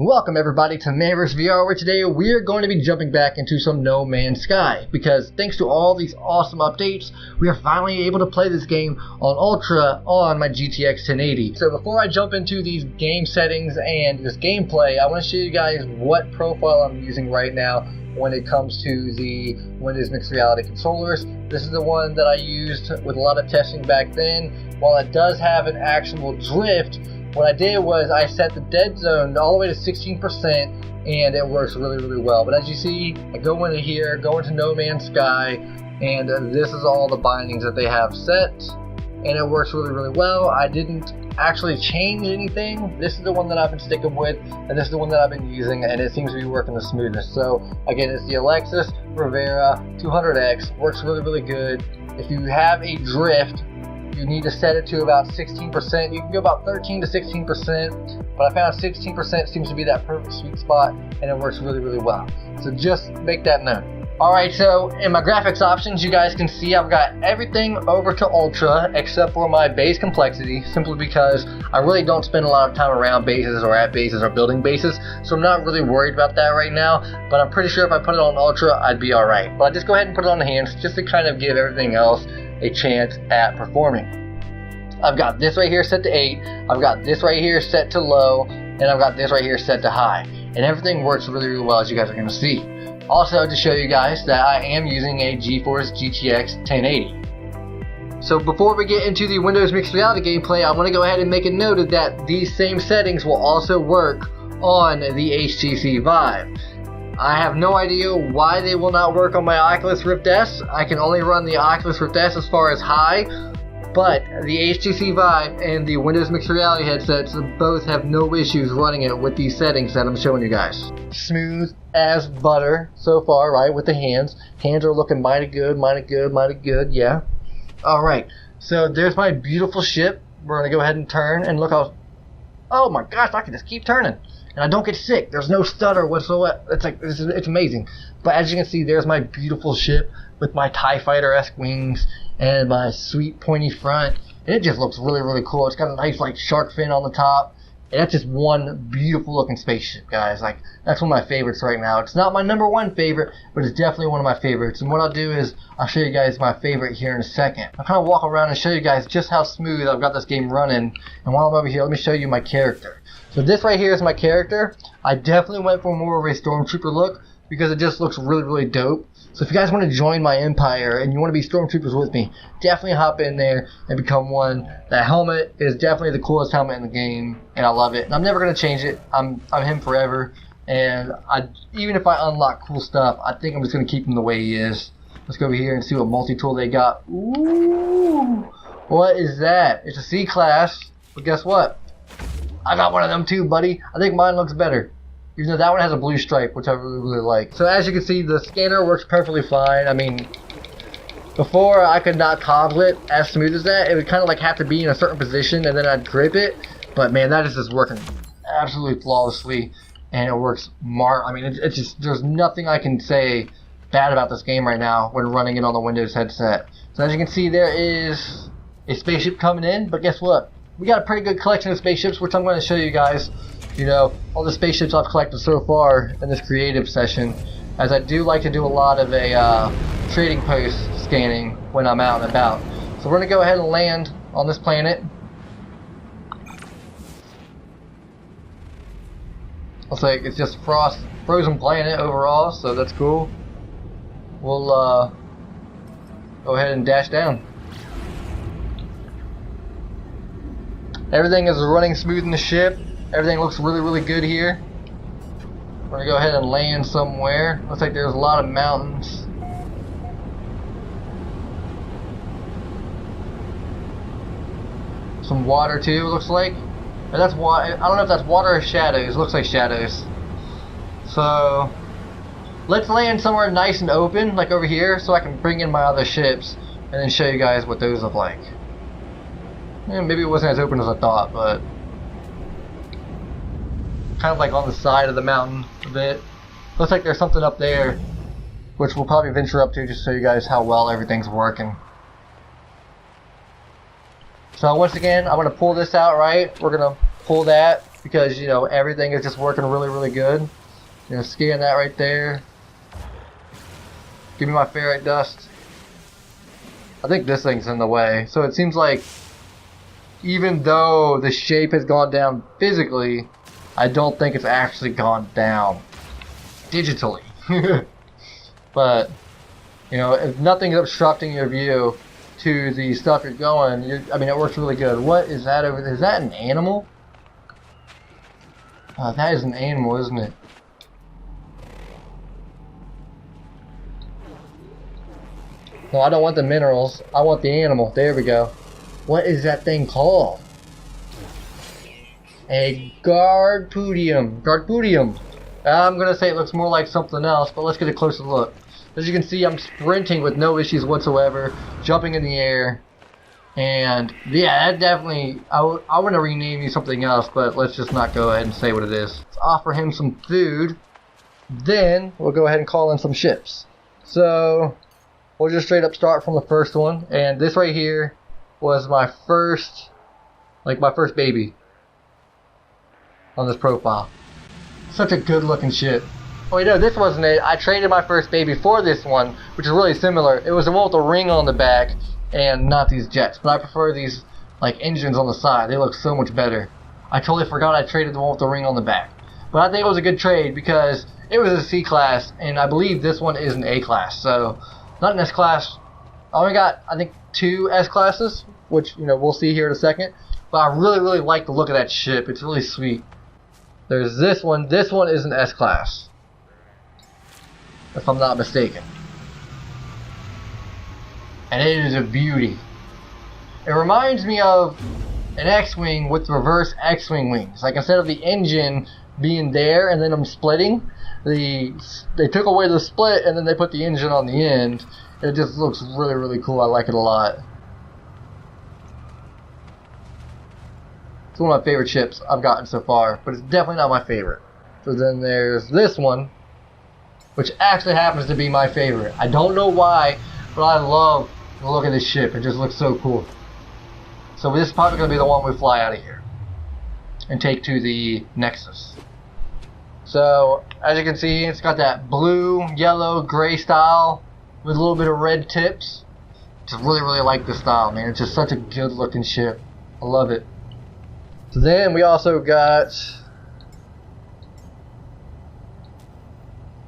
Welcome everybody to manvsvr, where today we're going to be jumping back into some No Man's Sky, because thanks to all these awesome updates, we are finally able to play this game on Ultra on my GTX 1080. So before I jump into these game settings and this gameplay, I want to show you guys what profile I'm using right now when it comes to the Windows Mixed Reality controllers. This is the one that I used with a lot of testing back then. While it does have an actual drift, what I did was I set the dead zone all the way to 16%, and it works really well. But as you see, I go into here, go into No Man's Sky, and this is all the bindings that they have set, and it works really well. I didn't actually change anything. This is the one that I've been sticking with, and this is the one that I've been using, and it seems to be working the smoothest. So again, it's the Oculus Rift 200X. Works really good. If you have a drift, you need to set it to about 16%. You can go about 13 to 16%, but I found 16% seems to be that perfect sweet spot, and it works really well. So just make that known. Alright, so in my graphics options, you guys can see I've got everything over to Ultra except for my base complexity, simply because I really don't spend a lot of time around bases or at bases or building bases, so I'm not really worried about that right now, but I'm pretty sure if I put it on Ultra, I'd be alright. But I just go ahead and put it on the hands just to kind of give everything else a chance at performing. I've got this right here set to 8, I've got this right here set to low, and I've got this right here set to high. And everything works really well, as you guys are going to see. Also, to show you guys that I am using a GeForce GTX 1080. So before we get into the Windows Mixed Reality gameplay, I want to go ahead and make it noted that these same settings will also work on the HTC Vive. I have no idea why they will not work on my Oculus Rift S. I can only run the Oculus Rift S as far as high, but the HTC Vive and the Windows Mixed Reality headsets both have no issues running it with these settings that I'm showing you guys. Smooth as butter so far, right, with the hands. Hands are looking mighty good, yeah. Alright, so there's my beautiful ship. We're going to go ahead and turn, and look how... Oh my gosh, I can just keep turning. And I don't get sick. There's no stutter whatsoever. It's amazing. But as you can see, there's my beautiful ship with my TIE Fighter-esque wings and my sweet pointy front. And it just looks really cool. It's got a nice like shark fin on the top. And that's just one beautiful looking spaceship, guys. Like, that's one of my favorites right now. It's not my #1 favorite, but it's definitely one of my favorites. And what I'll do is I'll show you guys my favorite here in a second. I'll kind of walk around and show you guys just how smooth I've got this game running. And while I'm over here, let me show you my character. So this right here is my character. I definitely went for more of a Stormtrooper look because it just looks really dope. So if you guys want to join my empire and you want to be Stormtroopers with me, definitely hop in there and become one. That helmet is definitely the coolest helmet in the game, and I love it. And I'm never going to change it. I'm him forever. And even if I unlock cool stuff, I think I'm just going to keep him the way he is. Let's go over here and see what multi-tool they got. Ooh, what is that? It's a C-class, but guess what? I got one of them too, buddy. I think mine looks better, even though that one has a blue stripe, which I really like. So as you can see, the scanner works perfectly fine. I mean, before I could not toggle it as smooth as that. It would kind of like have to be in a certain position and then I'd grip it. But man, that is just working absolutely flawlessly, and it works I mean, it's just, there's nothing I can say bad about this game right now when running it on the Windows headset. So as you can see, there is a spaceship coming in, but guess what? We got a pretty good collection of spaceships, which I'm going to show you guys. You know, all the spaceships I've collected so far in this creative session, as I do like to do a lot of a trading post scanning when I'm out and about. So we're going to go ahead and land on this planet. Looks like it's just frozen planet overall, so that's cool. We'll go ahead and dash down. Everything is running smooth in the ship. Everything looks really good here. We're going to go ahead and land somewhere. Looks like there's a lot of mountains. Some water too, looks like. And that's I don't know if that's water or shadows. Looks like shadows. So let's land somewhere nice and open, like over here, so I can bring in my other ships and then show you guys what those look like. Yeah, maybe it wasn't as open as I thought, but kind of like on the side of the mountain a bit. Looks like there's something up there, which we'll probably venture up to just to show you guys how well everything's working. So once again, I'm going to pull this out, right? We're going to pull that, because, you know, everything is just working really, really good. You know, scan that right there. Give me my ferrite dust. I think this thing's in the way. So it seems like even though the shape has gone down physically, I don't think it's actually gone down digitally. But, you know, if nothing's obstructing your view to the stuff you're going, I mean, it works really good. What is that over there? Is that an animal? That is an animal, isn't it? No, I don't want the minerals. I want the animal. There we go. What is that thing called? A Garpudium. Garpudium. I'm going to say it looks more like something else, but let's get a closer look. As you can see, I'm sprinting with no issues whatsoever, jumping in the air. And yeah, that definitely, I want to rename you something else, but let's just not go ahead and say what it is. Let's offer him some food. Then we'll go ahead and call in some ships. So we'll just straight up start from the first one. And this right here was my first, my first baby on this profile. Such a good looking ship. Oh wait, no, this wasn't it. I traded my first baby for this one, which is really similar. It was the one with the ring on the back and not these jets. But I prefer these engines on the side. They look so much better. I totally forgot I traded the one with the ring on the back. But I think it was a good trade because it was a C class, and I believe this one is an A class. So not an S class. I only got, I think, 2 S classes, which, you know, we'll see here in a second. But I really, really like the look of that ship. It's really sweet. There's this one. This one is an S class, if I'm not mistaken. And it is a beauty. It reminds me of an X-Wing with reverse X-Wing wings. Like, instead of the engine being there and then them splitting, they took away the split and then they put the engine on the end. It just looks really, really cool. I like it a lot. It's one of my favorite ships I've gotten so far, but it's definitely not my favorite. So then there's this one, which actually happens to be my favorite. I don't know why, but I love the look of this ship. It just looks so cool. So this is probably going to be the one we fly out of here and take to the Nexus. So as you can see, it's got that blue, yellow, gray style with a little bit of red tips. Just really, really like this style, man. It's just such a good looking ship. I love it. So then we also got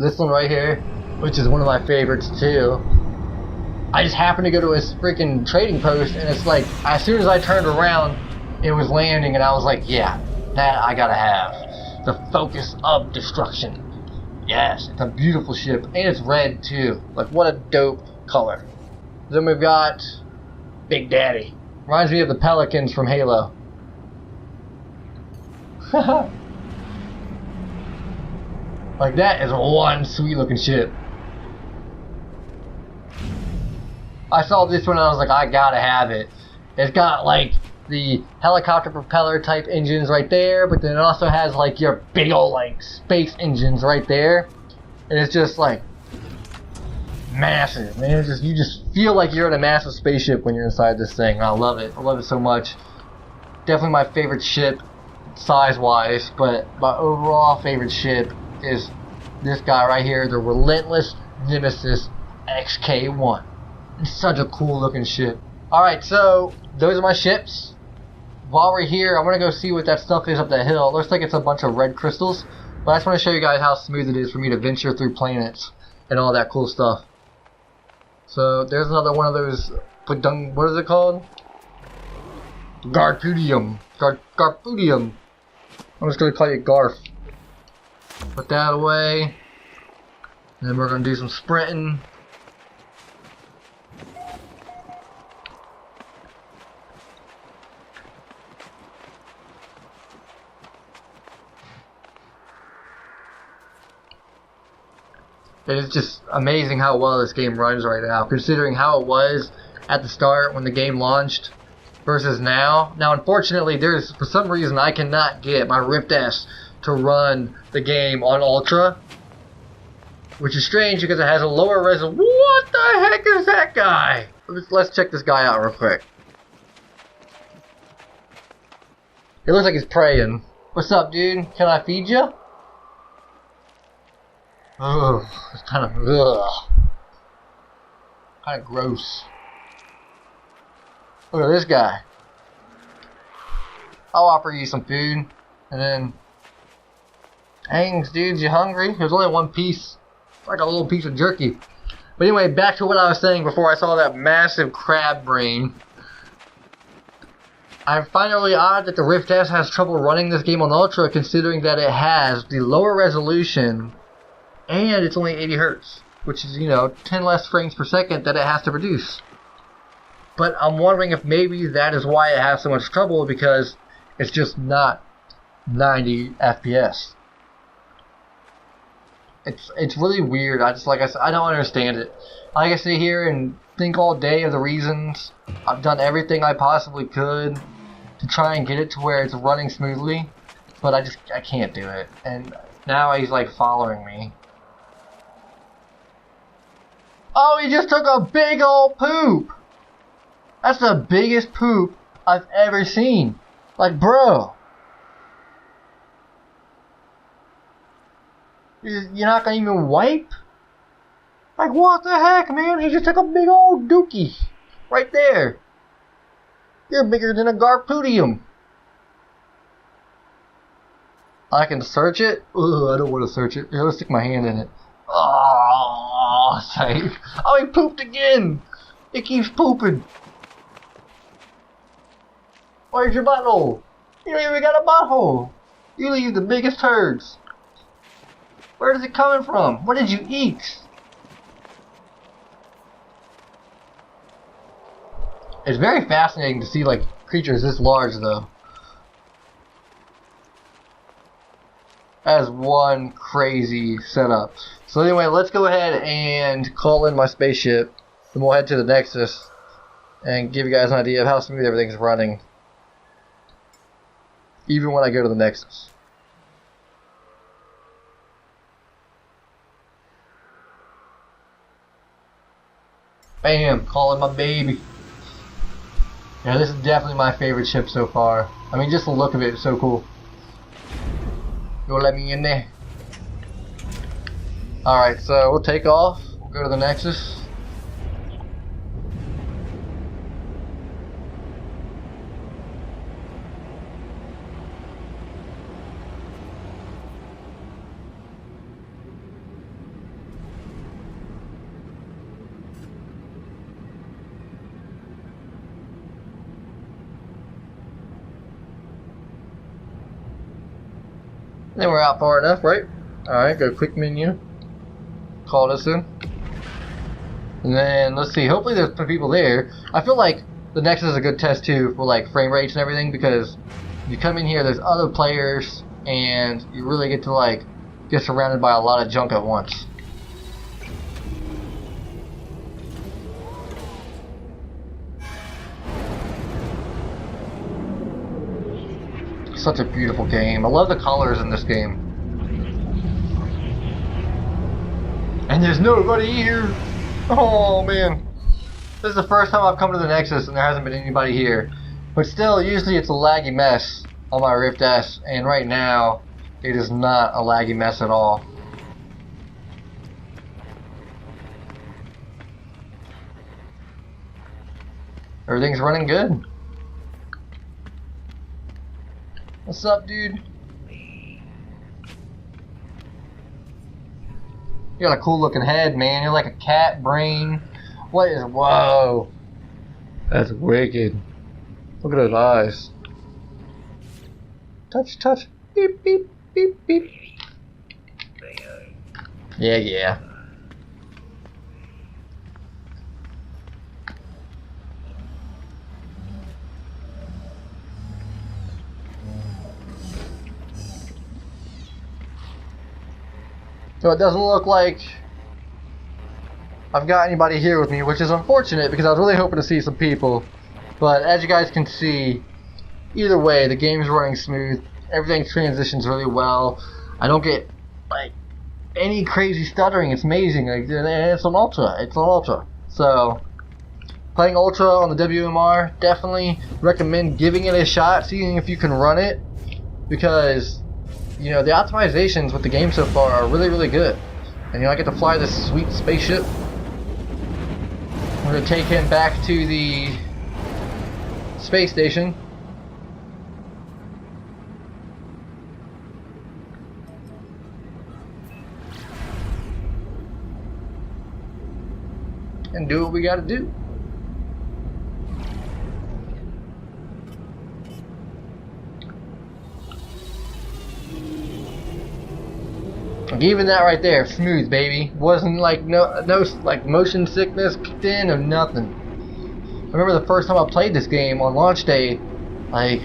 this one right here, which is one of my favorites too. I just happened to go to a freaking trading post, and it's like, as soon as I turned around, it was landing, and I was like, yeah, that I gotta have. The Focus of Destruction. Yes, it's a beautiful ship, and it's red too. Like, what a dope color. Then we've got Big Daddy. Reminds me of the Pelicans from Halo. Like, that is one sweet looking ship. I saw this one and I was like, I gotta have it. It's got like the helicopter propeller type engines right there, but then it also has like your big old like space engines right there. And it's just like massive, man. It's just, you just feel like you're in a massive spaceship when you're inside this thing. I love it. I love it so much. Definitely my favorite ship size-wise, but my overall favorite ship is this guy right here, the Relentless Nemesis XK1. It's such a cool looking ship. Alright, so those are my ships. While we're here, I want to go see what that stuff is up that hill. It looks like it's a bunch of red crystals, but I just want to show you guys how smooth it is for me to venture through planets and all that cool stuff. So there's another one of those, what is it called? Garpudium. Garpudium. I'm just going to call you Garf. Put that away. And then we're going to do some sprinting. It's just amazing how well this game runs right now, considering how it was at the start when the game launched versus now. Now, unfortunately, for some reason I cannot get my Rift S to run the game on Ultra, which is strange because it has a lower resolution. What the heck is that guy? Let's check this guy out real quick. It looks like he's praying. What's up, dude? Can I feed you? Ugh, it's kind of gross. Look at this guy. I'll offer you some food, and then, hangs, dudes, you hungry? There's only one piece, like a little piece of jerky. But anyway, back to what I was saying before I saw that massive crab brain. I find it really odd that the Rift S has trouble running this game on Ultra, considering that it has the lower resolution and it's only 80 Hz, which is, 10 less frames per second that it has to produce. But I'm wondering if maybe that is why it has so much trouble, because it's just not 90 FPS. It's really weird. Like I said, I don't understand it. I can sit here and think all day of the reasons. I've done everything I possibly could to try and get it to where it's running smoothly, but I can't do it. And now he's like following me. Oh, he just took a big old poop. That's the biggest poop I've ever seen. Like, bro. You're not gonna even wipe? Like, what the heck, man? He just took a big old dookie. Right there. You're bigger than a Garputium. I can search it? Ugh, I don't want to search it. Here, let's stick my hand in it. Oh, safe. Oh, he pooped again. It keeps pooping. Where's your butthole? You don't even got a butthole. You leave the biggest turds. Where is it coming from? What did you eat? It's very fascinating to see like creatures this large though. That is one crazy setup. So anyway, let's go ahead and call in my spaceship. Then we'll head to the Nexus and give you guys an idea of how smooth everything's running. Even when I go to the Nexus. Bam! Calling my baby. Yeah, this is definitely my favorite ship so far. I mean, just the look of it is so cool. You'll let me in there. Alright, so we'll take off. We'll go to the Nexus. Then we're out far enough, right? Alright, go quick menu. Call this in. And then, let's see, hopefully there's some people there. I feel like the Nexus is a good test too for like frame rates and everything, because you come in here, there's other players, and you really get to like get surrounded by a lot of junk at once. Such a beautiful game. I love the colors in this game. And there's nobody here. Oh man. This is the first time I've come to the Nexus and there hasn't been anybody here. But still, usually it's a laggy mess on my Rift S. And right now, it is not a laggy mess at all. Everything's running good. What's up, dude? You got a cool looking head, man. You're like a cat brain. What is... Whoa. That's wicked. Look at those eyes. Touch, touch. Beep, beep, beep, beep. Yeah, yeah. So it doesn't look like I've got anybody here with me, which is unfortunate because I was really hoping to see some people. But as you guys can see, either way, the game's running smooth. Everything transitions really well. I don't get like any crazy stuttering. It's amazing. Like, it's on Ultra. It's on Ultra. So playing Ultra on the WMR, definitely recommend giving it a shot, seeing if you can run it. because, you know, the optimizations with the game so far are really, really good. And, you know, I get to fly this sweet spaceship. We're going to take him back to the space station. And do what we gotta do. Like, even that right there, smooth, baby. Wasn't like no like motion sickness kicked in or nothing. I remember the first time I played this game on launch day, like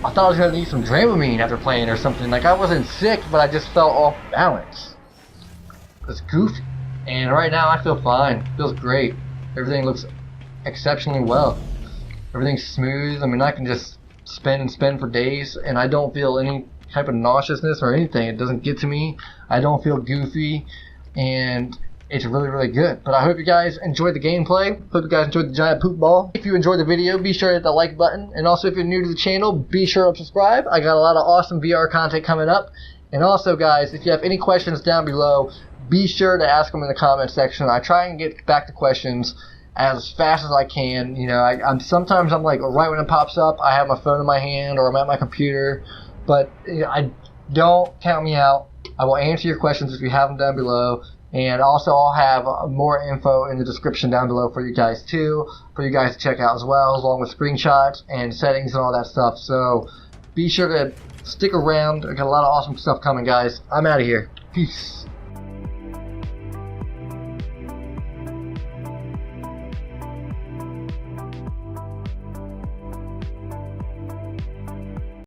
I thought I was gonna need some Dramamine after playing or something. Like I wasn't sick, but I just felt off balance. It's goofy. And right now I feel fine. Feels great. Everything looks exceptionally well. Everything's smooth. I mean, I can just spin and spin for days and I don't feel any type of nauseousness or anything. It doesn't get to me. I don't feel goofy, and it's really, really good. But I hope you guys enjoyed the gameplay. Hope you guys enjoyed the giant poop ball. If you enjoyed the video, be sure to hit the like button. And also, if you're new to the channel, be sure to subscribe. I got a lot of awesome VR content coming up. And also, guys, if you have any questions down below, be sure to ask them in the comment section. I try and get back to questions as fast as I can. You know, sometimes I'm like right when it pops up, I have my phone in my hand or I'm at my computer. But you know, I don't count me out. I will answer your questions if you have them down below. And also I'll have more info in the description down below for you guys too, for you guys to check out as well, along with screenshots and settings and all that stuff. So be sure to stick around. I got a lot of awesome stuff coming, guys. I'm out of here. Peace.